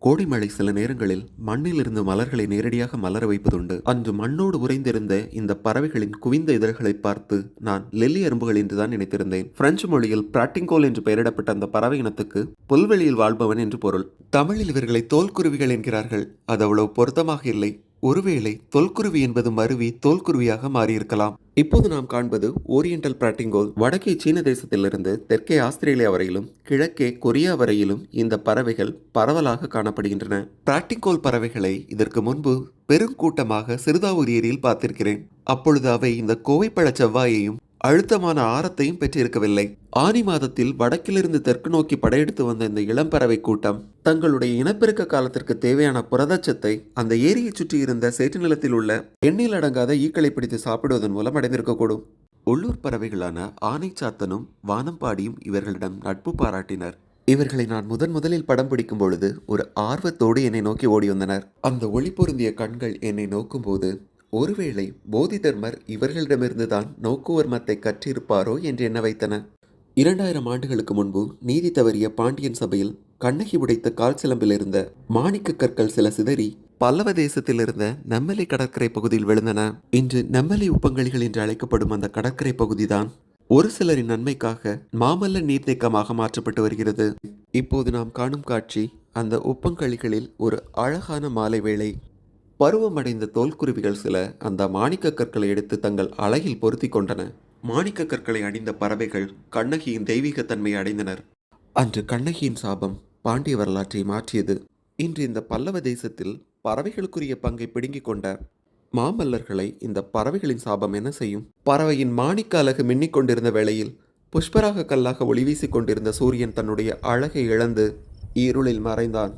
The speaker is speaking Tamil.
கோடைமழை சில நேரங்களில் மண்ணிலிருந்து மலர்களை நேரடியாக மலர வைப்பதுண்டு. அன்று மண்ணோடு உறைந்திருந்த இந்த பறவைகளின் குவிந்த இதழ்களை பார்த்து நான் லெல்லி அரும்புகள் என்றுதான் நினைத்திருந்தேன். பிரெஞ்சு மொழியில் பிராட்டிங்கோல் என்று பெயரிடப்பட்ட அந்த பறவை இனத்துக்கு புல்வெளியில் வாழ்பவன் என்று பொருள். தமிழில் இவர்களை தோல்குருவிகள் என்கிறார்கள். அது அவ்வளவு பொருத்தமாக இல்லை. ஒருவேளை தொல்குருவி என்பது மருவி தோல்குருவியாக மாறியிருக்கலாம். இப்போது நாம் காண்பது ஓரியண்டல் பிராட்டிங்கோல். வடக்கே சீன தேசத்திலிருந்து தெற்கே ஆஸ்திரேலியா வரையிலும் கிழக்கே கொரியா வரையிலும் இந்த பறவைகள் பரவலாக காணப்படுகின்றன. பிராட்டிங்கோல் பறவைகளை இதற்கு முன்பு பெருங்கூட்டமாக சிறுதாவூர் ஏரியில் பார்த்திருக்கிறேன். அப்பொழுது அவை இந்த கோவைப்பழ செவ்வாயையும் அழுத்தமான ஆரத்தையும் பெற்றிருக்கவில்லை. ஆனி மாதத்தில் வடக்கிலிருந்து தெற்கு நோக்கி படையெடுத்து வந்த இந்த இளம்பறவை கூட்டம் தங்களுடைய இனப்பெருக்க காலத்திற்கு தேவையான புரதச்சத்தை அந்த ஏரியை சுற்றி இருந்த சேற்று நிலத்தில் உள்ள எண்ணில் அடங்காத ஈக்களை பிடித்து சாப்பிடுவதன் மூலம் அடைந்திருக்கக்கூடும். உள்ளூர் பறவைகளான ஆனைச்சாத்தனும் வானம்பாடியும் இவர்களிடம் நட்பு பாராட்டினர். இவர்களை நான் முதலில் படம் பிடிக்கும் பொழுது ஒரு ஆர்வத்தோடு என்னை நோக்கி ஓடி வந்தனர். அந்த ஒளி பொருந்திய கண்கள் என்னை நோக்கும் போது ஒருவேளை போதி தர்மர் இவர்களிடமிருந்துதான் நோக்குவர்மத்தை கற்றிருப்பாரோ என்று எண்ண வைத்தன. 2000 ஆண்டுகளுக்கு முன்பு நீதி தவறிய பாண்டியன் சபையில் கண்ணகி உடைத்த கால் சிலம்பில் இருந்த மாணிக்க கற்கள் சில சிதறி பல்லவ தேசத்தில் இருந்த நெம்மலி கடற்கரை பகுதியில் விழுந்தன. இன்று நெம்மலி உப்பங்கழிகள் என்று அழைக்கப்படும் அந்த கடற்கரை பகுதிதான் ஒரு சிலரின் நன்மைக்காக மாமல்ல நீர்த்தேக்கமாக மாற்றப்பட்டு வருகிறது. இப்போது நாம் காணும் காட்சி அந்த உப்பங்கழிகளில் ஒரு அழகான மாலை வேளை. பருவமடைந்த தோல்குருவிகள் சில அந்த மாணிக்க கற்களை எடுத்து தங்கள் அழகில் பொருத்தி கொண்டன. மாணிக்க கற்களை அணிந்த பறவைகள் கண்ணகியின் தெய்வீகத்தன்மையை அடைந்தனர். அன்று கண்ணகியின் சாபம் பாண்டிய வரலாற்றை மாற்றியது. இன்று இந்த பல்லவ தேசத்தில் பறவைகளுக்குரிய பங்கை பிடுங்கிக் கொண்ட மாமல்லர்களை இந்த பறவைகளின் சாபம் என்ன செய்யும்? பறவையின் மாணிக்க அழகு மின்னிக் கொண்டிருந்த வேளையில் புஷ்பராக கல்லாக ஒளி வீசிக் கொண்டிருந்த சூரியன் தன்னுடைய அழகை இழந்து இருளில் மறைந்தான்.